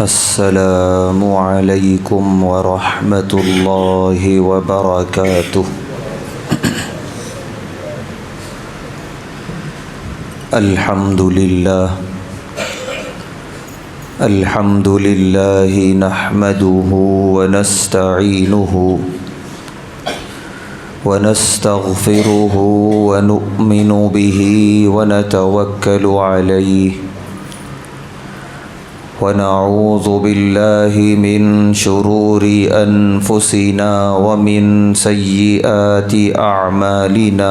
السلام علیکم ورحمۃ اللہ وبرکاتہ۔ الحمد للہ نحمده ونستعینه ونستغفره ونؤمن به ونتوکل علیہ ونعوذ باللہ من شرور انفسنا ومن سیئات اعمالنا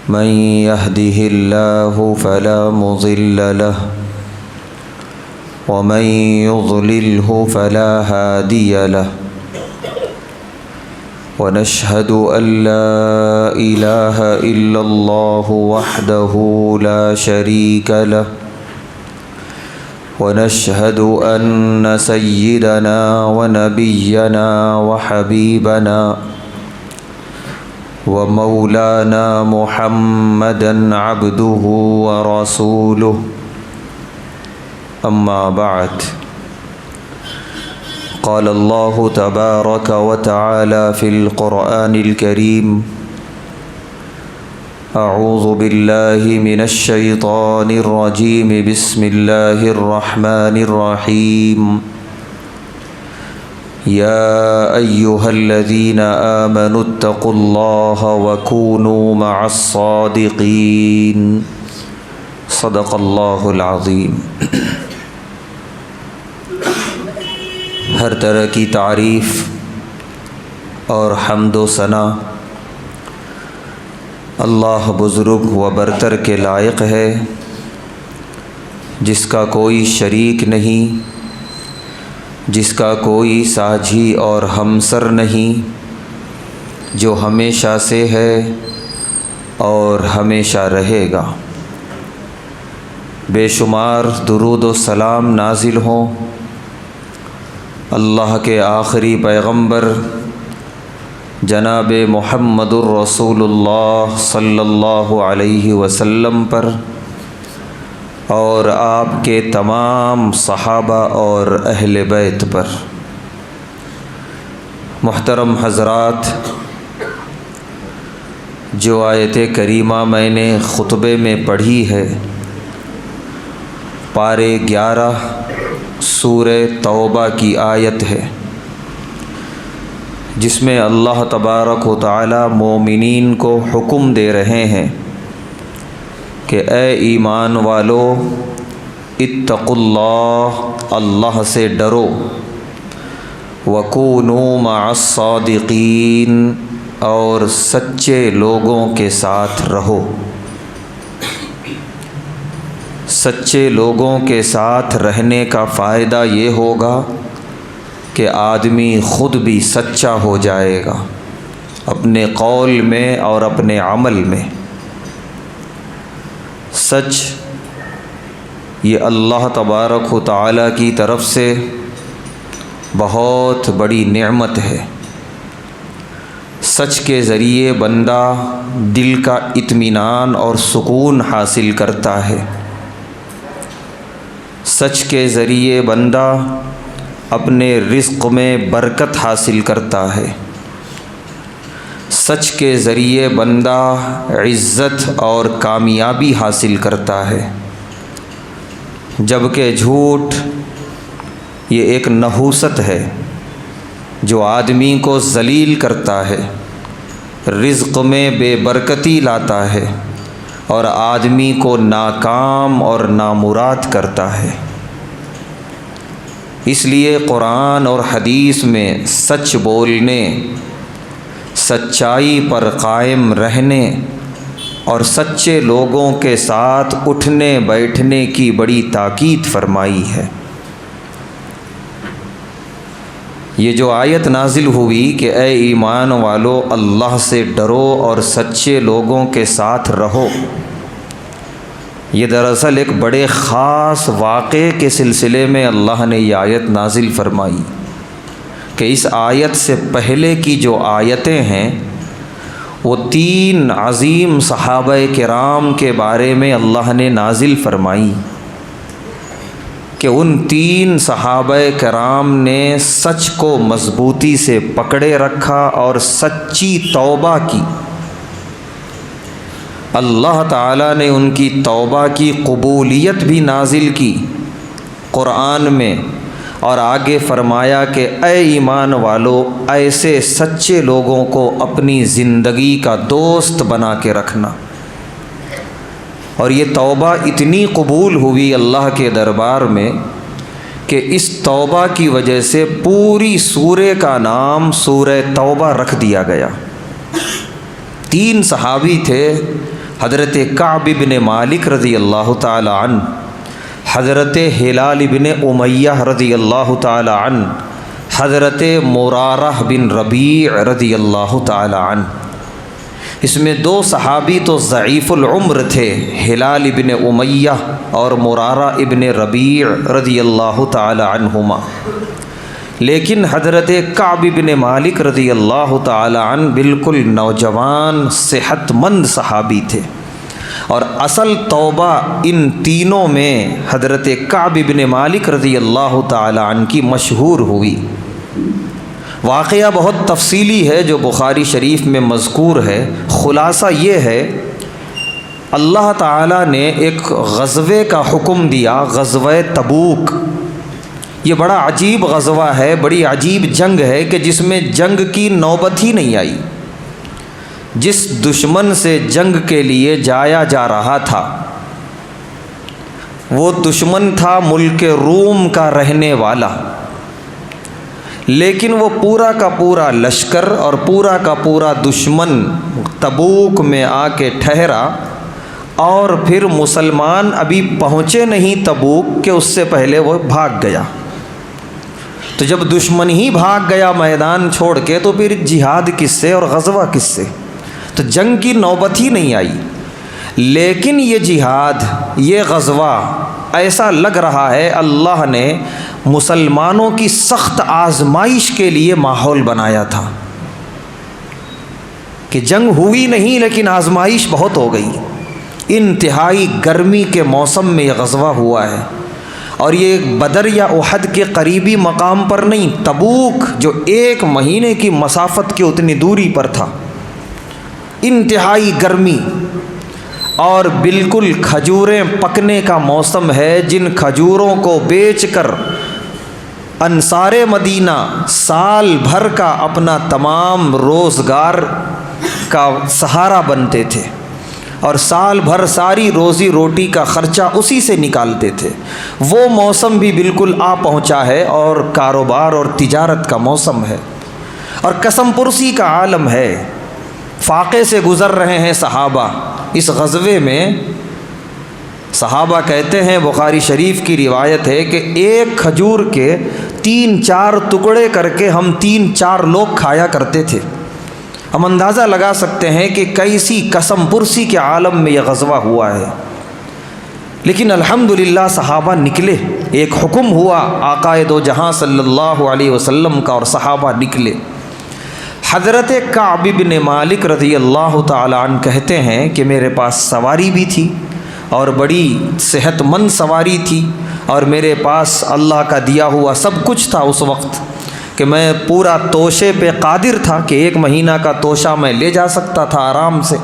من يهده الله فلا مضل له ومن يضلله فلا هادي له ونشهد أن لا إله إلا الله وحده لا شريك له ونشهد أن سيدنا ونبينا وحبيبنا ومولانا محمدا عبده ورسوله أما بعد قال الله تبارك وتعالى في القرآن الكريم أعوذ بالله من الشيطان الرجيم بسم الله الرحمن الرحيم يا أيها الذين آمنوا اتقوا الله وكونوا مع الصادقين صدق الله العظيم۔ ہر طرح کی تعریف اور حمد و ثنا اللہ بزرگ و برتر کے لائق ہے، جس کا کوئی شریک نہیں، جس کا کوئی ساجھی اور ہمسر نہیں، جو ہمیشہ سے ہے اور ہمیشہ رہے گا۔ بے شمار درود و سلام نازل ہوں اللہ کے آخری پیغمبر جناب محمد الرسول اللہ صلی اللہ علیہ وسلم پر اور آپ کے تمام صحابہ اور اہل بیت پر۔ محترم حضرات، جو آیت کریمہ میں نے خطبے میں پڑھی ہے، پارے 11 سورہ توبہ کی آیت ہے، جس میں اللہ تبارک و تعالی مومنین کو حکم دے رہے ہیں کہ اے ایمان والو، اتقوا اللہ، اللہ سے ڈرو، وکونوا مع الصادقین، اور سچے لوگوں کے ساتھ رہو۔ سچے لوگوں کے ساتھ رہنے کا فائدہ یہ ہوگا کہ آدمی خود بھی سچا ہو جائے گا اپنے قول میں اور اپنے عمل میں۔ سچ یہ اللہ تبارک و تعالیٰ کی طرف سے بہت بڑی نعمت ہے۔ سچ کے ذریعے بندہ دل کا اطمینان اور سکون حاصل کرتا ہے۔ سچ کے ذریعے بندہ اپنے رزق میں برکت حاصل کرتا ہے۔ سچ کے ذریعے بندہ عزت اور کامیابی حاصل کرتا ہے، جبکہ جھوٹ یہ ایک نحوست ہے جو آدمی کو ذلیل کرتا ہے، رزق میں بے برکتی لاتا ہے اور آدمی کو ناکام اور نامراد کرتا ہے۔ اس لیے قرآن اور حدیث میں سچ بولنے، سچائی پر قائم رہنے اور سچے لوگوں کے ساتھ اٹھنے بیٹھنے کی بڑی تاکید فرمائی ہے۔ یہ جو آیت نازل ہوئی کہ اے ایمان والو، اللہ سے ڈرو اور سچے لوگوں کے ساتھ رہو، یہ دراصل ایک بڑے خاص واقعے کے سلسلے میں اللہ نے یہ آیت نازل فرمائی کہ اس آیت سے پہلے کی جو آیتیں ہیں وہ 3 عظیم صحابہ کرام کے بارے میں اللہ نے نازل فرمائی کہ ان 3 صحابہ کرام نے سچ کو مضبوطی سے پکڑے رکھا اور سچی توبہ کی۔ اللہ تعالیٰ نے ان کی توبہ کی قبولیت بھی نازل کی قرآن میں، اور آگے فرمایا کہ اے ایمان والو، ایسے سچے لوگوں کو اپنی زندگی کا دوست بنا کے رکھنا۔ اور یہ توبہ اتنی قبول ہوئی اللہ کے دربار میں کہ اس توبہ کی وجہ سے پوری سورہ کا نام سورہ توبہ رکھ دیا گیا۔ 3 صحابی تھے، حضرت کعب بن مالک رضی اللہ تعالی عنہ، حضرت ہلال بن امیہ رضی اللہ تعالی عنہ، حضرت مرارہ بن ربیع رضی اللہ تعالی عنہ۔ اس میں 2 صحابی تو ضعیف العمر تھے، ہلال ابن امیہ اور مرارہ ابن ربیع رضی اللہ تعالی عنہما، لیکن حضرت کعب بن مالک رضی اللہ تعالی عنہ بالکل نوجوان صحت مند صحابی تھے، اور اصل توبہ ان تینوں میں حضرت کعب بن مالک رضی اللہ تعالی عنہ کی مشہور ہوئی۔ واقعہ بہت تفصیلی ہے جو بخاری شریف میں مذکور ہے، خلاصہ یہ ہے اللہ تعالیٰ نے ایک غزوے کا حکم دیا، غزوہ تبوک۔ یہ بڑا عجیب غزوہ ہے، بڑی عجیب جنگ ہے کہ جس میں جنگ کی نوبت ہی نہیں آئی۔ جس دشمن سے جنگ کے لیے جایا جا رہا تھا وہ دشمن تھا ملک روم کا رہنے والا، لیکن وہ پورا کا پورا لشکر اور پورا کا پورا دشمن تبوک میں آ کے ٹھہرا، اور پھر مسلمان ابھی پہنچے نہیں تبوک کہ اس سے پہلے وہ بھاگ گیا۔ تو جب دشمن ہی بھاگ گیا میدان چھوڑ کے تو پھر جہاد کس سے اور غزوہ کس سے؟ تو جنگ کی نوبت ہی نہیں آئی۔ لیکن یہ جہاد، یہ غزوہ ایسا لگ رہا ہے اللہ نے مسلمانوں کی سخت آزمائش کے لیے ماحول بنایا تھا، کہ جنگ ہوئی نہیں لیکن آزمائش بہت ہو گئی۔ انتہائی گرمی کے موسم میں یہ غزوہ ہوا ہے، اور یہ بدر یا احد کے قریبی مقام پر نہیں، تبوک جو 1 مہینے کی مسافت کی اتنی دوری پر تھا۔ انتہائی گرمی اور بالکل کھجوریں پکنے کا موسم ہے، جن کھجوروں کو بیچ کر انصار مدینہ سال بھر کا اپنا تمام روزگار کا سہارا بنتے تھے، اور سال بھر ساری روزی روٹی کا خرچہ اسی سے نکالتے تھے۔ وہ موسم بھی بالکل آ پہنچا ہے، اور کاروبار اور تجارت کا موسم ہے، اور قسم پرسی کا عالم ہے۔ فاقے سے گزر رہے ہیں صحابہ۔ اس غزوے میں صحابہ کہتے ہیں، بخاری شریف کی روایت ہے کہ 1 کھجور کے 3-4 ٹکڑے کر کے ہم 3-4 لوگ کھایا کرتے تھے۔ ہم اندازہ لگا سکتے ہیں کہ کیسی قسم پرسی کے عالم میں یہ غزوہ ہوا ہے۔ لیکن الحمدللہ صحابہ نکلے، ایک حکم ہوا آقا دو جہاں صلی اللہ علیہ وسلم کا، اور صحابہ نکلے۔ حضرت کعب بن مالک رضی اللہ تعالی عنہ کہتے ہیں کہ میرے پاس سواری بھی تھی، اور بڑی صحت مند سواری تھی، اور میرے پاس اللہ کا دیا ہوا سب کچھ تھا اس وقت، کہ میں پورا توشے پہ قادر تھا کہ 1 مہینہ کا توشہ میں لے جا سکتا تھا آرام سے۔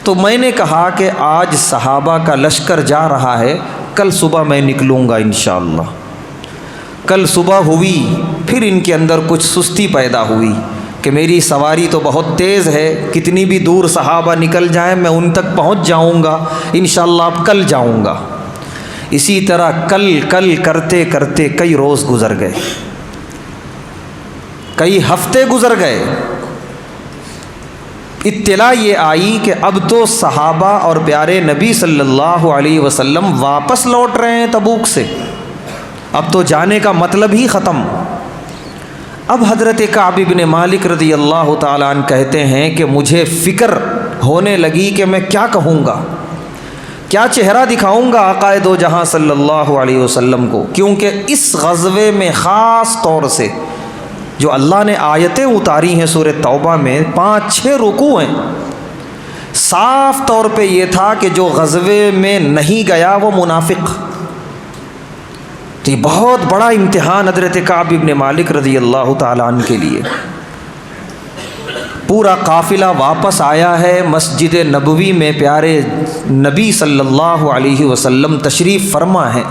تو میں نے کہا کہ آج صحابہ کا لشکر جا رہا ہے، کل صبح میں نکلوں گا انشاءاللہ۔ کل صبح ہوئی، پھر ان کے اندر کچھ سستی پیدا ہوئی کہ میری سواری تو بہت تیز ہے، کتنی بھی دور صحابہ نکل جائیں میں ان تک پہنچ جاؤں گا انشاءاللہ، اب کل جاؤں گا۔ اسی طرح کل کرتے کرتے کئی روز گزر گئے، کئی ہفتے گزر گئے۔ اطلاع یہ آئی کہ اب تو صحابہ اور پیارے نبی صلی اللہ علیہ وسلم واپس لوٹ رہے ہیں تبوک سے، اب تو جانے کا مطلب ہی ختم۔ اب حضرت کعب بن مالک رضی اللہ تعالیٰ عنہ کہتے ہیں کہ مجھے فکر ہونے لگی کہ میں کیا کہوں گا، کیا چہرہ دکھاؤں گا آقا دو جہاں صلی اللہ علیہ وسلم کو، کیونکہ اس غزوے میں خاص طور سے جو اللہ نے آیتیں اتاری ہیں سورہ توبہ میں 5-6 رکوع ہیں، صاف طور پہ یہ تھا کہ جو غزوے میں نہیں گیا وہ منافق، تو یہ بہت بڑا امتحان حضرت کعب بن مالک رضی اللہ تعالیٰ عنہ کے لیے۔ پورا قافلہ واپس آیا ہے، مسجد نبوی میں پیارے نبی صلی اللہ علیہ وسلم تشریف فرما ہیں،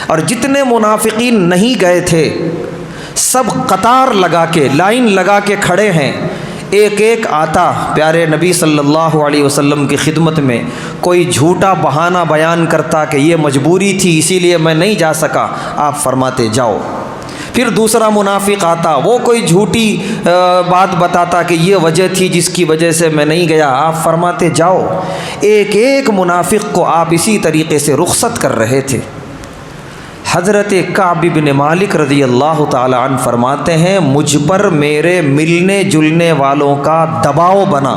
اور جتنے منافقین نہیں گئے تھے سب قطار لگا کے، لائن لگا کے کھڑے ہیں۔ ایک ایک آتا پیارے نبی صلی اللہ علیہ وسلم کی خدمت میں، کوئی جھوٹا بہانہ بیان کرتا کہ یہ مجبوری تھی اسی لیے میں نہیں جا سکا، آپ فرماتے جاؤ۔ پھر دوسرا منافق آتا، وہ کوئی جھوٹی بات بتاتا کہ یہ وجہ تھی جس کی وجہ سے میں نہیں گیا، آپ فرماتے جاؤ۔ ایک ایک منافق کو آپ اسی طریقے سے رخصت کر رہے تھے۔ حضرت کعب بن مالک رضی اللہ تعالیٰ عنہ فرماتے ہیں مجھ پر میرے ملنے جلنے والوں کا دباؤ بنا،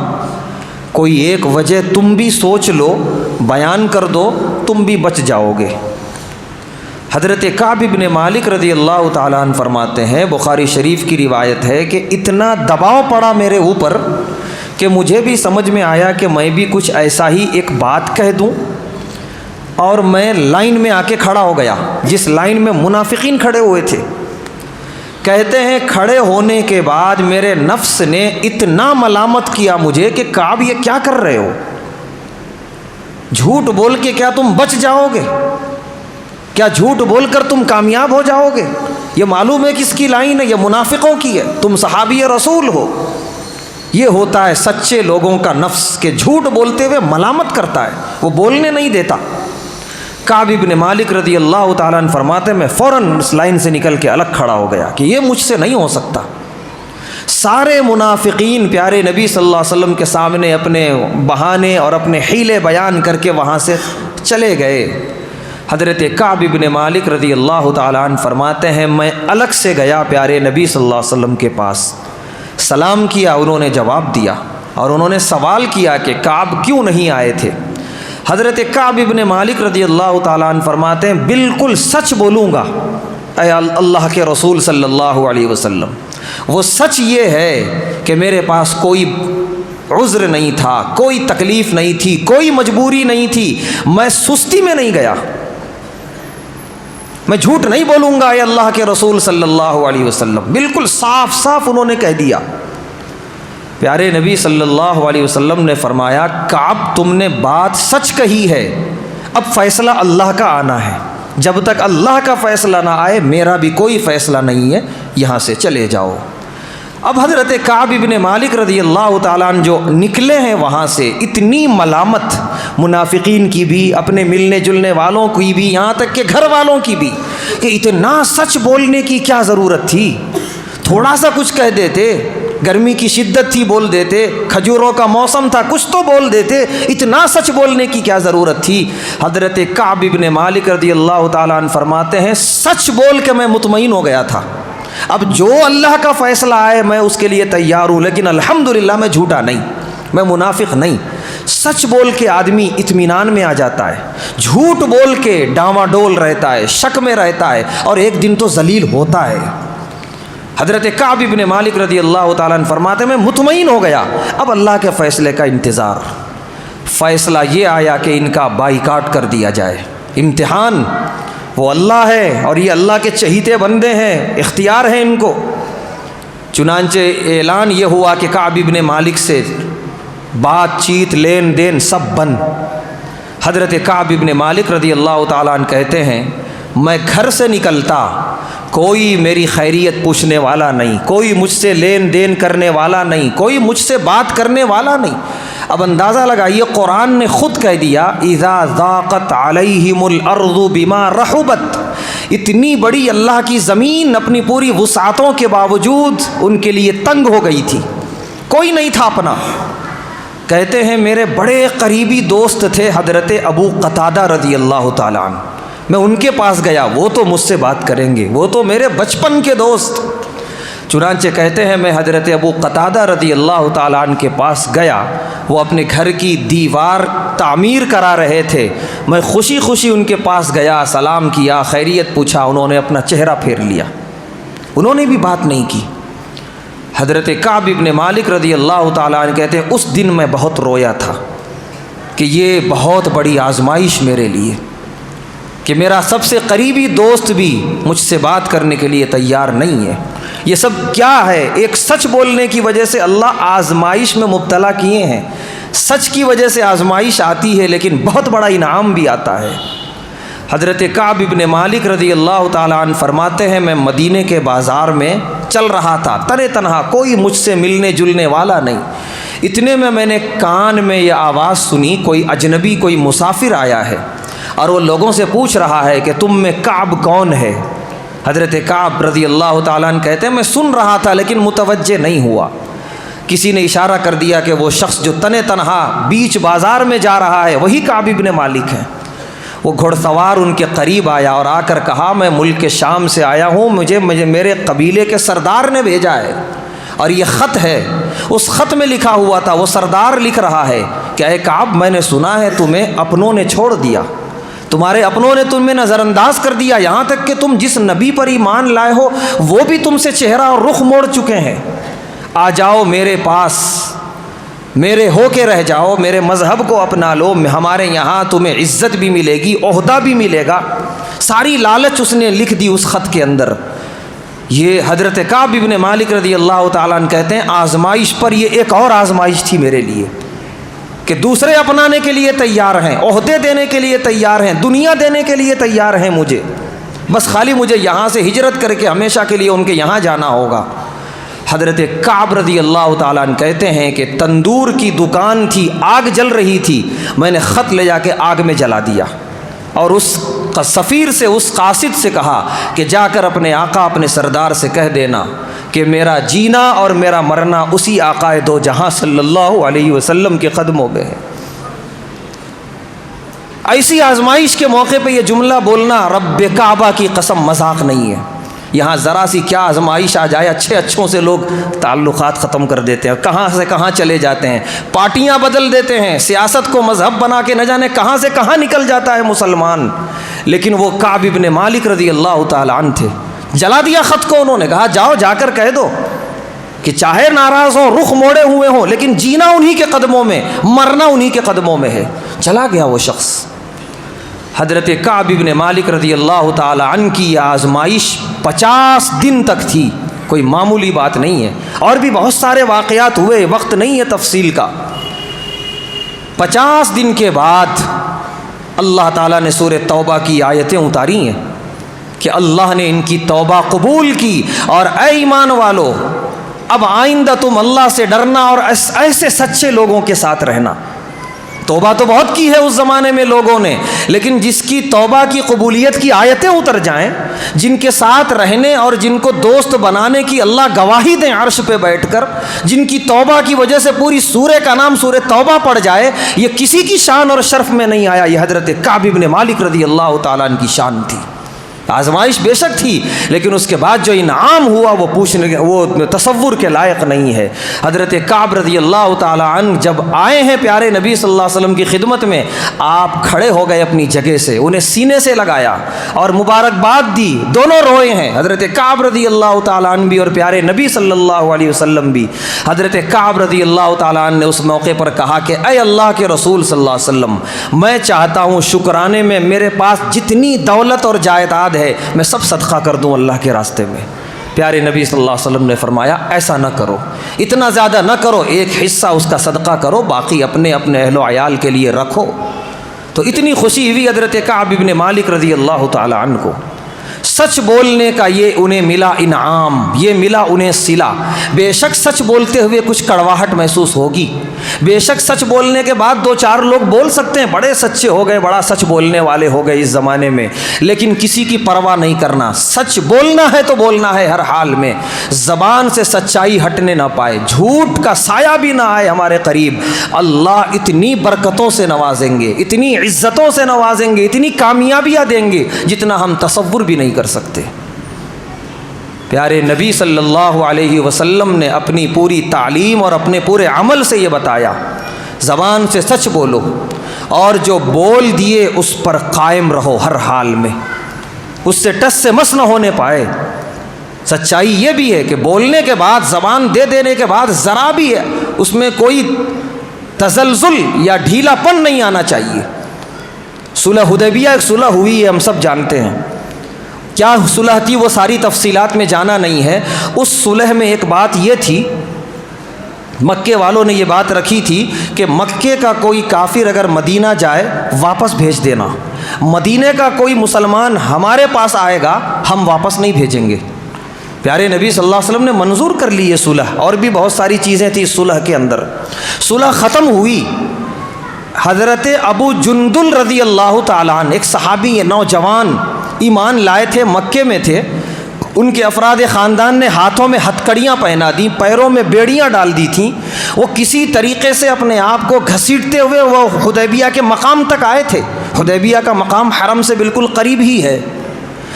کوئی ایک وجہ تم بھی سوچ لو، بیان کر دو، تم بھی بچ جاؤ گے۔ حضرت کعب بن مالک رضی اللہ تعالیٰ عنہ فرماتے ہیں، بخاری شریف کی روایت ہے کہ اتنا دباؤ پڑا میرے اوپر کہ مجھے بھی سمجھ میں آیا کہ میں بھی کچھ ایسا ہی ایک بات کہہ دوں، اور میں لائن میں آ کے کھڑا ہو گیا جس لائن میں منافقین کھڑے ہوئے تھے۔ کہتے ہیں کھڑے ہونے کے بعد میرے نفس نے اتنا ملامت کیا مجھے کہ کعب یہ کیا کر رہے ہو، جھوٹ بول کے کیا تم بچ جاؤ گے، کیا جھوٹ بول کر تم کامیاب ہو جاؤ گے؟ یہ معلوم ہے کس کی لائن ہے، یہ منافقوں کی ہے، تم صحابی رسول ہو۔ یہ ہوتا ہے سچے لوگوں کا نفس کہ جھوٹ بولتے ہوئے ملامت کرتا ہے، وہ بولنے نہیں دیتا۔ کعب بن مالک رضی اللہ تعالیٰ عنہ فرماتے میں فوراً اس لائن سے نکل کے الگ کھڑا ہو گیا کہ یہ مجھ سے نہیں ہو سکتا۔ سارے منافقین پیارے نبی صلی اللہ علیہ وسلم کے سامنے اپنے بہانے اور اپنے حیلے بیان کر کے وہاں سے چلے گئے۔ حضرت کعب بن مالک رضی اللہ تعالیٰ عنہ فرماتے ہیں میں الگ سے گیا پیارے نبی صلی اللہ علیہ وسلم کے پاس، سلام کیا، انہوں نے جواب دیا، اور انہوں نے سوال کیا کہ کعب کیوں نہیں آئے تھے؟ حضرت کعب بن مالک رضی اللہ تعالیٰ عنہ فرماتے ہیں بالکل سچ بولوں گا اے اللہ کے رسول صلی اللہ علیہ وسلم، وہ سچ یہ ہے کہ میرے پاس کوئی عذر نہیں تھا، کوئی تکلیف نہیں تھی، کوئی مجبوری نہیں تھی، میں سستی میں نہیں گیا، میں جھوٹ نہیں بولوں گا اے اللہ کے رسول صلی اللہ علیہ وسلم۔ بالکل صاف صاف انہوں نے کہہ دیا۔ پیارے نبی صلی اللہ علیہ وسلم نے فرمایا کعب تم نے بات سچ کہی ہے، اب فیصلہ اللہ کا آنا ہے، جب تک اللہ کا فیصلہ نہ آئے میرا بھی کوئی فیصلہ نہیں ہے، یہاں سے چلے جاؤ۔ اب حضرت کعب بن مالک رضی اللہ تعالیٰ عنہ جو نکلے ہیں وہاں سے، اتنی ملامت منافقین کی بھی، اپنے ملنے جلنے والوں کی بھی، یہاں تک کہ گھر والوں کی بھی، کہ اتنا سچ بولنے کی کیا ضرورت تھی، تھوڑا سا کچھ کہہ دیتے، گرمی کی شدت تھی بول دیتے، کھجوروں کا موسم تھا کچھ تو بول دیتے، اتنا سچ بولنے کی کیا ضرورت تھی؟ حضرت کعب بن مالک رضی اللہ تعالیٰ عنہ فرماتے ہیں سچ بول کے میں مطمئن ہو گیا تھا، اب جو اللہ کا فیصلہ آئے میں اس کے لیے تیار ہوں، لیکن الحمدللہ میں جھوٹا نہیں، میں منافق نہیں۔ سچ بول کے آدمی اطمینان میں آ جاتا ہے، جھوٹ بول کے ڈاواں ڈول رہتا ہے، شک میں رہتا ہے، اور ایک دن تو ذلیل ہوتا ہے۔ حضرت کعب بن مالک رضی اللہ تعالیٰ عنہ فرماتے میں مطمئن ہو گیا، اب اللہ کے فیصلے کا انتظار۔ فیصلہ یہ آیا کہ ان کا بائیکاٹ کر دیا جائے، امتحان وہ اللہ ہے اور یہ اللہ کے چہیتے بندے ہیں، اختیار ہے ان کو۔ چنانچہ اعلان یہ ہوا کہ کعب بن مالک سے بات چیت لین دین سب بند۔ حضرت کعب بن مالک رضی اللہ تعالیٰ عنہ کہتے ہیں میں گھر سے نکلتا، کوئی میری خیریت پوچھنے والا نہیں، کوئی مجھ سے لین دین کرنے والا نہیں، کوئی مجھ سے بات کرنے والا نہیں۔ اب اندازہ لگائیے قرآن نے خود کہہ دیا اذا ضاقت علیہم الارض بما رحبت، اتنی بڑی اللہ کی زمین اپنی پوری وسعتوں کے باوجود ان کے لیے تنگ ہو گئی تھی، کوئی نہیں تھا اپنا۔ کہتے ہیں میرے بڑے قریبی دوست تھے حضرت ابو قتادہ رضی اللہ تعالیٰ عنہ، میں ان کے پاس گیا، وہ تو مجھ سے بات کریں گے، وہ تو میرے بچپن کے دوست۔ چنانچہ کہتے ہیں میں حضرت ابو قتادہ رضی اللہ تعالیٰ عنہ کے پاس گیا، وہ اپنے گھر کی دیوار تعمیر کرا رہے تھے، میں خوشی خوشی ان کے پاس گیا، سلام کیا، خیریت پوچھا، انہوں نے اپنا چہرہ پھیر لیا، انہوں نے بھی بات نہیں کی۔ حضرت کعب بن مالک رضی اللہ تعالیٰ عنہ کہتے ہیں اس دن میں بہت رویا تھا کہ یہ بہت بڑی آزمائش میرے لیے، کہ کہ میرا سب سے قریبی دوست بھی مجھ سے بات کرنے کے لیے تیار نہیں ہے۔ یہ سب کیا ہے؟ ایک سچ بولنے کی وجہ سے اللہ آزمائش میں مبتلا کیے ہیں۔ سچ کی وجہ سے آزمائش آتی ہے لیکن بہت بڑا انعام بھی آتا ہے۔ حضرت کعب ابن مالک رضی اللہ تعالیٰ عنہ فرماتے ہیں میں مدینے کے بازار میں چل رہا تھا تنے تنہا، کوئی مجھ سے ملنے جلنے والا نہیں۔ اتنے میں نے کان میں یہ آواز سنی، کوئی اجنبی کوئی مسافر آیا ہے اور وہ لوگوں سے پوچھ رہا ہے کہ تم میں کعب کون ہے؟ حضرت کعب رضی اللہ تعالیٰ عنہ کہتے ہیں میں سن رہا تھا لیکن متوجہ نہیں ہوا۔ کسی نے اشارہ کر دیا کہ وہ شخص جو تنے تنہا بیچ بازار میں جا رہا ہے وہی کعب ابن مالک ہے۔ وہ گھڑ سوار ان کے قریب آیا اور آ کر کہا میں ملک شام سے آیا ہوں، مجھے میرے قبیلے کے سردار نے بھیجا ہے اور یہ خط ہے۔ اس خط میں لکھا ہوا تھا، وہ سردار لکھ رہا ہے کہ اے کعب میں نے سنا ہے تمہیں اپنوں نے چھوڑ دیا، تمہارے اپنوں نے تمہیں نظر انداز کر دیا، یہاں تک کہ تم جس نبی پر ایمان لائے ہو وہ بھی تم سے چہرہ اور رخ موڑ چکے ہیں۔ آ جاؤ میرے پاس، میرے ہو کے رہ جاؤ، میرے مذہب کو اپنا لو، ہمارے یہاں تمہیں عزت بھی ملے گی، عہدہ بھی ملے گا۔ ساری لالچ اس نے لکھ دی اس خط کے اندر۔ یہ حضرت کعب ابن مالک رضی اللہ تعالیٰ عنہ کہتے ہیں آزمائش پر یہ ایک اور آزمائش تھی میرے لیے کہ دوسرے اپنانے کے لیے تیار ہیں، عہدے دینے کے لیے تیار ہیں، دنیا دینے کے لیے تیار ہیں مجھے، بس خالی مجھے یہاں سے ہجرت کر کے ہمیشہ کے لیے ان کے یہاں جانا ہوگا۔ حضرت کعب رضی اللہ تعالیٰ عنہ کہتے ہیں کہ تندور کی دکان تھی، آگ جل رہی تھی، میں نے خط لے جا کے آگ میں جلا دیا اور اس سفیر سے، اس قاصد سے کہا کہ جا کر اپنے آقا اپنے سردار سے کہہ دینا کہ میرا جینا اور میرا مرنا اسی آقا دو جہاں صلی اللہ علیہ وسلم کے قدموں میں ہے۔ ایسی آزمائش کے موقع پہ یہ جملہ بولنا رب کعبہ کی قسم مذاق نہیں ہے۔ یہاں ذرا سی کیا آزمائش آ جائے اچھوں سے لوگ تعلقات ختم کر دیتے ہیں، کہاں سے کہاں چلے جاتے ہیں، پارٹیاں بدل دیتے ہیں، سیاست کو مذہب بنا کے نہ جانے کہاں سے کہاں نکل جاتا ہے مسلمان۔ لیکن وہ کعب ابن مالک رضی اللہ تعالیٰ عنہ تھے، جلا دیا خط کو، انہوں نے کہا جاؤ جا کر کہہ دو کہ چاہے ناراض ہوں، رخ موڑے ہوئے ہوں، لیکن جینا انہی کے قدموں میں، مرنا انہی کے قدموں میں ہے۔ چلا گیا وہ شخص۔ حضرت کعب ابن مالک رضی اللہ تعالی عنہ کی آزمائش 50 دن تک تھی، کوئی معمولی بات نہیں ہے، اور بھی بہت سارے واقعات ہوئے، وقت نہیں ہے تفصیل کا۔ 50 دن کے بعد اللہ تعالیٰ نے سورہ توبہ کی آیتیں اتاری ہیں کہ اللہ نے ان کی توبہ قبول کی، اور اے ایمان والو اب آئندہ تم اللہ سے ڈرنا اور ایسے سچے لوگوں کے ساتھ رہنا۔ توبہ تو بہت کی ہے اس زمانے میں لوگوں نے، لیکن جس کی توبہ کی قبولیت کی آیتیں اتر جائیں، جن کے ساتھ رہنے اور جن کو دوست بنانے کی اللہ گواہی دیں عرش پہ بیٹھ کر، جن کی توبہ کی وجہ سے پوری سورہ کا نام سورہ توبہ پڑ جائے، یہ کسی کی شان اور شرف میں نہیں آیا، یہ حضرت کعب ابن مالک رضی اللہ تعالیٰ عنہ کی شان تھی۔ آزمائش بے شک تھی، لیکن اس کے بعد جو انعام ہوا وہ تصور کے لائق نہیں ہے۔ حضرت کعب رضی اللہ تعالی عنہ جب آئے ہیں پیارے نبی صلی اللہ علیہ وسلم کی خدمت میں، آپ کھڑے ہو گئے اپنی جگہ سے، انہیں سینے سے لگایا اور مبارکباد دی، دونوں روئے ہیں، حضرت کعب رضی اللہ تعالی عنہ بھی اور پیارے نبی صلی اللہ علیہ وسلم بھی۔ حضرت کعب رضی اللہ تعالی عنہ نے اس موقع پر کہا کہ اے اللہ کے رسول صلی اللہ علیہ وسلم، میں چاہتا ہوں شکرانے میں میرے پاس جتنی دولت اور جائیداد ہے میں سب صدقہ کر دوں اللہ کے راستے میں۔ پیارے نبی صلی اللہ علیہ وسلم نے فرمایا ایسا نہ کرو، اتنا زیادہ نہ کرو، ایک حصہ اس کا صدقہ کرو، باقی اپنے اہل و عیال کے لیے رکھو۔ تو اتنی خوشی ہوئی حضرت کعب ابن مالک رضی اللہ تعالی عنہ کو، سچ بولنے کا یہ انہیں ملا انعام، یہ ملا انہیں صلہ۔ بے شک سچ بولتے ہوئے کچھ کڑواہٹ محسوس ہوگی، بے شک سچ بولنے کے بعد دو چار لوگ بول سکتے ہیں بڑے سچے ہو گئے، بڑا سچ بولنے والے ہو گئے اس زمانے میں، لیکن کسی کی پرواہ نہیں کرنا۔ سچ بولنا ہے تو بولنا ہے ہر حال میں، زبان سے سچائی ہٹنے نہ پائے، جھوٹ کا سایہ بھی نہ آئے ہمارے قریب۔ اللہ اتنی برکتوں سے نوازیں گے، اتنی عزتوں سے نوازیں گے، اتنی کامیابیاں دیں گے جتنا ہم تصور بھی نہیں کر سکتے۔ پیارے نبی صلی اللہ علیہ وسلم نے اپنی پوری تعلیم اور اپنے پورے عمل سے یہ بتایا، زبان سے سچ بولو اور جو بول دیے اس پر قائم رہو ہر حال میں، اس سے ٹس سے مس نہ ہونے پائے۔ سچائی یہ بھی ہے کہ بولنے کے بعد، زبان دے دینے کے بعد ذرا بھی ہے اس میں کوئی تزلزل یا ڈھیلا پن نہیں آنا چاہیے۔ صلح حدیبیہ ایک صلح ہوئی ہے، ہم سب جانتے ہیں، کیا صلح تھی وہ ساری تفصیلات میں جانا نہیں ہے۔ اس صلح میں ایک بات یہ تھی، مکے والوں نے یہ بات رکھی تھی کہ مکے کا کوئی کافر اگر مدینہ جائے واپس بھیج دینا، مدینے کا کوئی مسلمان ہمارے پاس آئے گا ہم واپس نہیں بھیجیں گے۔ پیارے نبی صلی اللہ علیہ وسلم نے منظور کر لی یہ صلح، اور بھی بہت ساری چیزیں تھیں اس صلح کے اندر۔ صلح ختم ہوئی، حضرت ابو جندل رضی اللہ تعالیٰ عنہ، ایک صحابی، یہ نوجوان ایمان لائے تھے، مکے میں تھے، ان کے افراد خاندان نے ہاتھوں میں ہتھکڑیاں پہنا دیں، پیروں میں بیڑیاں ڈال دی تھیں، وہ کسی طریقے سے اپنے آپ کو گھسیٹتے ہوئے وہ حدیبیہ کے مقام تک آئے تھے۔ حدیبیہ کا مقام حرم سے بالکل قریب ہی ہے،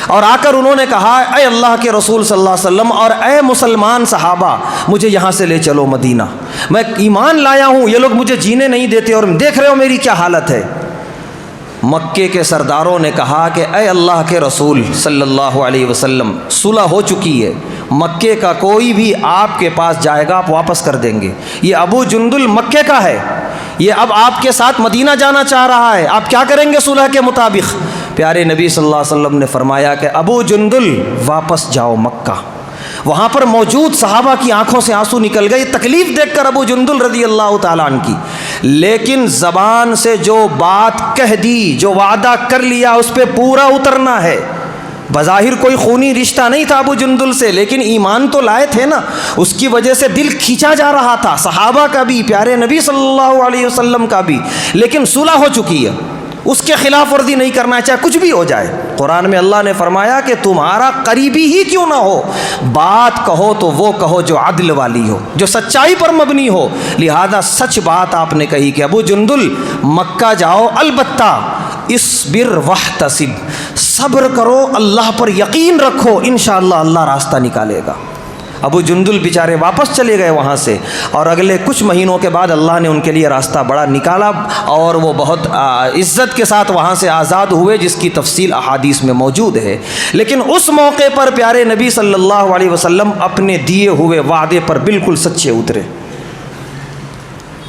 اور آ کر انہوں نے کہا اے اللہ کے رسول صلی اللہ علیہ وسلم اور اے مسلمان صحابہ، مجھے یہاں سے لے چلو مدینہ، میں ایمان لایا ہوں، یہ لوگ مجھے جینے نہیں دیتے اور دیکھ رہے ہو میری کیا حالت ہے۔ مکے کے سرداروں نے کہا کہ اے اللہ کے رسول صلی اللہ علیہ وسلم، صلح ہو چکی ہے، مکے کا کوئی بھی آپ کے پاس جائے گا آپ واپس کر دیں گے۔ یہ ابو جندل مکے کا ہے، یہ اب آپ کے ساتھ مدینہ جانا چاہ رہا ہے، آپ کیا کریں گے صلح کے مطابق؟ پیارے نبی صلی اللہ علیہ وسلم نے فرمایا کہ ابو جندل واپس جاؤ مکہ۔ وہاں پر موجود صحابہ کی آنکھوں سے آنسو نکل گئے تکلیف دیکھ کر ابو جندل رضی اللہ تعالیٰ عنہ کی، لیکن زبان سے جو بات کہہ دی، جو وعدہ کر لیا، اس پہ پورا اترنا ہے۔ بظاہر کوئی خونی رشتہ نہیں تھا ابو جندل سے، لیکن ایمان تو لائے تھے نا، اس کی وجہ سے دل کھینچا جا رہا تھا، صحابہ کا بھی، پیارے نبی صلی اللہ علیہ وسلم کا بھی، لیکن صلح ہو چکی ہے، اس کے خلاف ورزی نہیں کرنا، چاہے کچھ بھی ہو جائے۔ قرآن میں اللہ نے فرمایا کہ تمہارا قریبی ہی کیوں نہ ہو، بات کہو تو وہ کہو جو عدل والی ہو، جو سچائی پر مبنی ہو۔ لہذا سچ بات آپ نے کہی کہ ابو جندل مکہ جاؤ، البتہ اصبر واحتسب، صبر کرو، اللہ پر یقین رکھو، انشاءاللہ اللہ راستہ نکالے گا۔ ابو جندل بیچارے واپس چلے گئے وہاں سے، اور اگلے کچھ مہینوں کے بعد اللہ نے ان کے لیے راستہ بڑا نکالا، اور وہ بہت عزت کے ساتھ وہاں سے آزاد ہوئے، جس کی تفصیل احادیث میں موجود ہے۔ لیکن اس موقع پر پیارے نبی صلی اللہ علیہ وسلم اپنے دیے ہوئے وعدے پر بالکل سچے اترے۔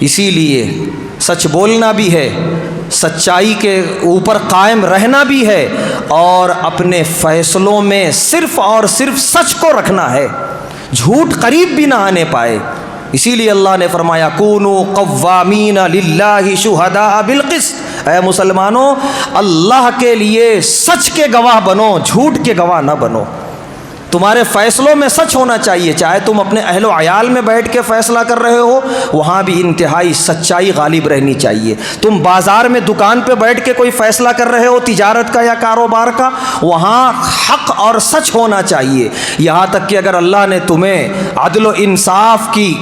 اسی لیے سچ بولنا بھی ہے، سچائی کے اوپر قائم رہنا بھی ہے، اور اپنے فیصلوں میں صرف اور صرف سچ کو رکھنا ہے، جھوٹ قریب بھی نہ آنے پائے۔ اسی لیے اللہ نے فرمایا کونوا قوامین للہ شہداء بالقسط، اے مسلمانوں اللہ کے لیے سچ کے گواہ بنو، جھوٹ کے گواہ نہ بنو۔ تمہارے فیصلوں میں سچ ہونا چاہیے، چاہے تم اپنے اہل و عیال میں بیٹھ کے فیصلہ کر رہے ہو، وہاں بھی انتہائی سچائی غالب رہنی چاہیے۔ تم بازار میں دکان پہ بیٹھ کے کوئی فیصلہ کر رہے ہو تجارت کا یا کاروبار کا، وہاں حق اور سچ ہونا چاہیے۔ یہاں تک کہ اگر اللہ نے تمہیں عدل و انصاف کی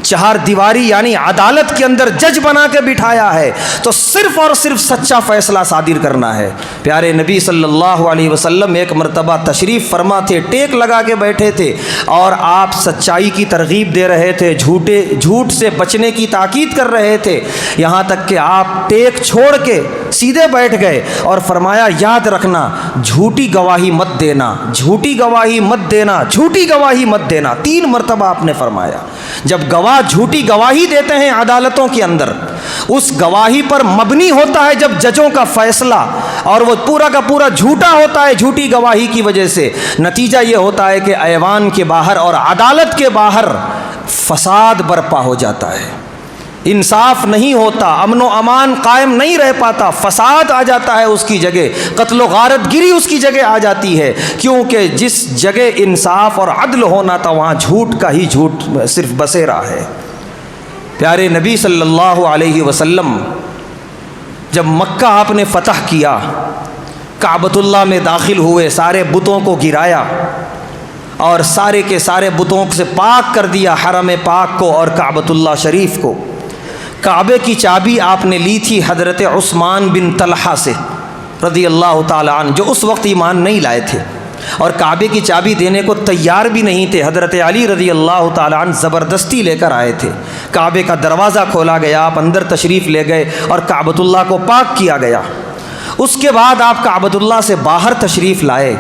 چہار دیواری یعنی عدالت کے اندر جج بنا کے بٹھایا ہے، تو صرف اور صرف سچا فیصلہ صادر کرنا ہے۔ پیارے نبی صلی اللہ علیہ وسلم ایک مرتبہ تشریف فرما تھے، ٹیک لگا کے بیٹھے تھے، اور آپ سچائی کی ترغیب دے رہے تھے، جھوٹ سے بچنے کی تاکید کر رہے تھے، یہاں تک کہ آپ ٹیک چھوڑ کے سیدھے بیٹھ گئے اور فرمایا یاد رکھنا جھوٹی گواہی مت دینا، جھوٹی گواہی مت دینا، جھوٹی گواہی مت دینا، 3 مرتبہ آپ نے فرمایا۔ جب گواہ جھوٹی گواہی دیتے ہیں عدالتوں کے اندر، اس گواہی پر مبنی ہوتا ہے جب ججوں کا فیصلہ، اور وہ پورا کا پورا جھوٹا ہوتا ہے جھوٹی گواہی کی وجہ سے، نتیجہ یہ ہوتا ہے کہ ایوان کے باہر اور عدالت کے باہر فساد برپا ہو جاتا ہے، انصاف نہیں ہوتا، امن و امان قائم نہیں رہ پاتا، فساد آ جاتا ہے اس کی جگہ، قتل و غارت گری اس کی جگہ آ جاتی ہے، کیونکہ جس جگہ انصاف اور عدل ہونا تھا وہاں جھوٹ کا ہی جھوٹ صرف بسیرا ہے۔ پیارے نبی صلی اللہ علیہ وسلم جب مکہ آپ نے فتح کیا، کعبۃ اللہ میں داخل ہوئے، سارے بتوں کو گرایا اور سارے کے سارے بتوں سے پاک کر دیا، حرم پاک کو اور کعبۃ اللہ شریف کو۔ کعبے کی چابی آپ نے لی تھی حضرت عثمان بن طلحہ سے رضی اللہ تعالیٰ عنہ، جو اس وقت ایمان نہیں لائے تھے اور کعبے کی چابی دینے کو تیار بھی نہیں تھے۔ حضرت علی رضی اللہ تعالیٰ عنہ زبردستی لے کر آئے تھے، کعبے کا دروازہ کھولا گیا، آپ اندر تشریف لے گئے اور کعبۃ اللہ کو پاک کیا گیا۔ اس کے بعد آپ کعبۃ اللہ سے باہر تشریف لائے،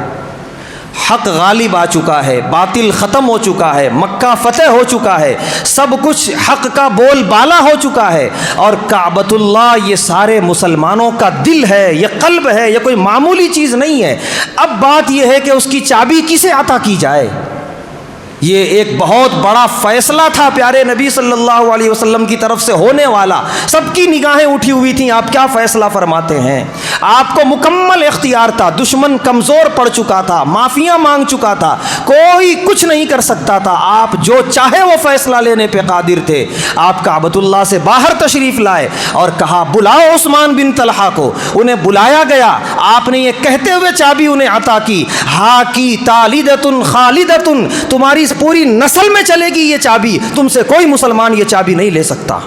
حق غالب آ چکا ہے، باطل ختم ہو چکا ہے، مکہ فتح ہو چکا ہے، سب کچھ حق کا بول بالا ہو چکا ہے، اور کعبۃ اللہ یہ سارے مسلمانوں کا دل ہے، یہ قلب ہے، یہ کوئی معمولی چیز نہیں ہے۔ اب بات یہ ہے کہ اس کی چابی کسے عطا کی جائے۔ یہ ایک بہت بڑا فیصلہ تھا پیارے نبی صلی اللہ علیہ وسلم کی طرف سے ہونے والا، سب کی نگاہیں اٹھی ہوئی تھیں، آپ کیا فیصلہ فرماتے ہیں؟ آپ کو مکمل اختیار تھا، دشمن کمزور پڑ چکا تھا، معافیاں مانگ چکا تھا، کوئی کچھ نہیں کر سکتا تھا، آپ جو چاہے وہ فیصلہ لینے پہ قادر تھے۔ آپ کعبۃ اللہ سے باہر تشریف لائے اور کہا بلاؤ عثمان بن طلحہ کو، انہیں بلایا گیا، آپ نے یہ کہتے ہوئے چابی انہیں عطا کی، ہا کی تالیدتن خالدتن، تمہاری پوری نسل میں چلے گی یہ چابی، تم سے کوئی مسلمان یہ چابی نہیں لے سکتا۔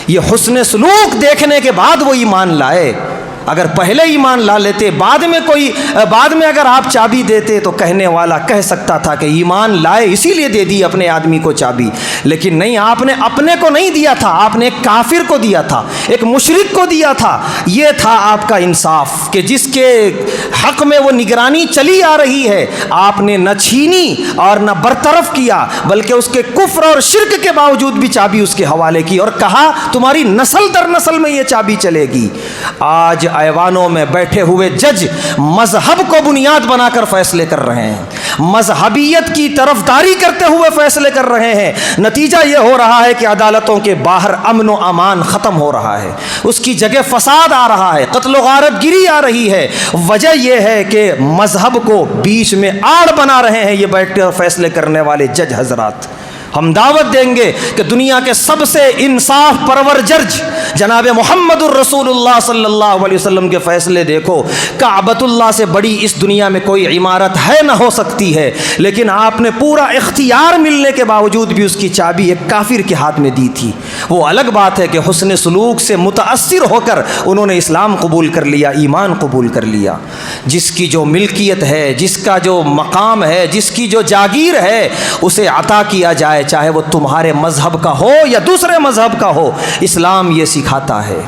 یہ حسن سلوک دیکھنے کے بعد وہ ایمان لائے۔ اگر پہلے ایمان لا لیتے، بعد میں اگر آپ چابی دیتے تو کہنے والا کہہ سکتا تھا کہ ایمان لائے اسی لیے دے دی اپنے آدمی کو چابی، لیکن نہیں، آپ نے اپنے کو نہیں دیا تھا، آپ نے ایک کافر کو دیا تھا، ایک مشرک کو دیا تھا۔ یہ تھا آپ کا انصاف کہ جس کے حق میں وہ نگرانی چلی آ رہی ہے، آپ نے نہ چھینی اور نہ برطرف کیا، بلکہ اس کے کفر اور شرک کے باوجود بھی چابی اس کے حوالے کی اور کہا تمہاری نسل در نسل میں یہ چابی چلے گی۔ آج ایوانوں میں بیٹھے ہوئے جج مذہب کو بنیاد بنا کر فیصلے کر رہے ہیں، مذہبیت کی طرفداری کرتے ہوئے فیصلے کر رہے ہیں۔ نتیجہ یہ ہو رہا ہے کہ عدالتوں کے باہر امن و امان ختم ہو رہا ہے، اس کی جگہ فساد آ رہا ہے، قتل و غارت گری آ رہی ہے۔ وجہ یہ ہے کہ مذہب کو بیچ میں آڑ بنا رہے ہیں یہ بیٹھ کر فیصلے کرنے والے جج حضرات۔ ہم دعوت دیں گے کہ دنیا کے سب سے انصاف پرور جج جناب محمد الرسول اللہ صلی اللہ علیہ وسلم کے فیصلے دیکھو۔ کعبۃ اللہ سے بڑی اس دنیا میں کوئی عمارت ہے نہ ہو سکتی ہے، لیکن آپ نے پورا اختیار ملنے کے باوجود بھی اس کی چابی ایک کافر کے ہاتھ میں دی تھی۔ وہ الگ بات ہے کہ حسن سلوک سے متاثر ہو کر انہوں نے اسلام قبول کر لیا، ایمان قبول کر لیا۔ جس کی جو ملکیت ہے، جس کا جو مقام ہے، جس کی جو جاگیر ہے، اسے عطا کیا جائے، چاہے وہ تمہارے مذہب کا ہو یا دوسرے مذہب کا ہو، اسلام یہ سکھاتا ہے۔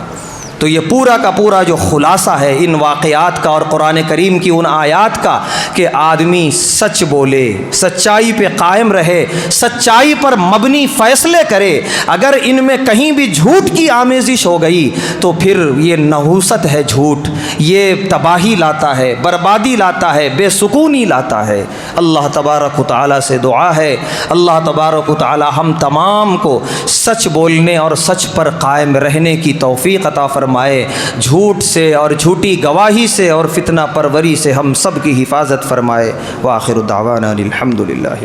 تو یہ پورا کا پورا جو خلاصہ ہے ان واقعات کا اور قرآن کریم کی ان آیات کا کہ آدمی سچ بولے، سچائی پہ قائم رہے، سچائی پر مبنی فیصلے کرے۔ اگر ان میں کہیں بھی جھوٹ کی آمیزش ہو گئی تو پھر یہ نحوست ہے، جھوٹ یہ تباہی لاتا ہے، بربادی لاتا ہے، بے سکونی لاتا ہے۔ اللہ تبارک و تعالیٰ سے دعا ہے اللہ تبارک و تعالیٰ ہم تمام کو سچ بولنے اور سچ پر قائم رہنے کی توفیق عطا فرمائے، جھوٹ سے اور جھوٹی گواہی سے اور فتنہ پروری سے ہم سب کی حفاظت فرمائے۔ وآخر دعوانا الحمد للہ۔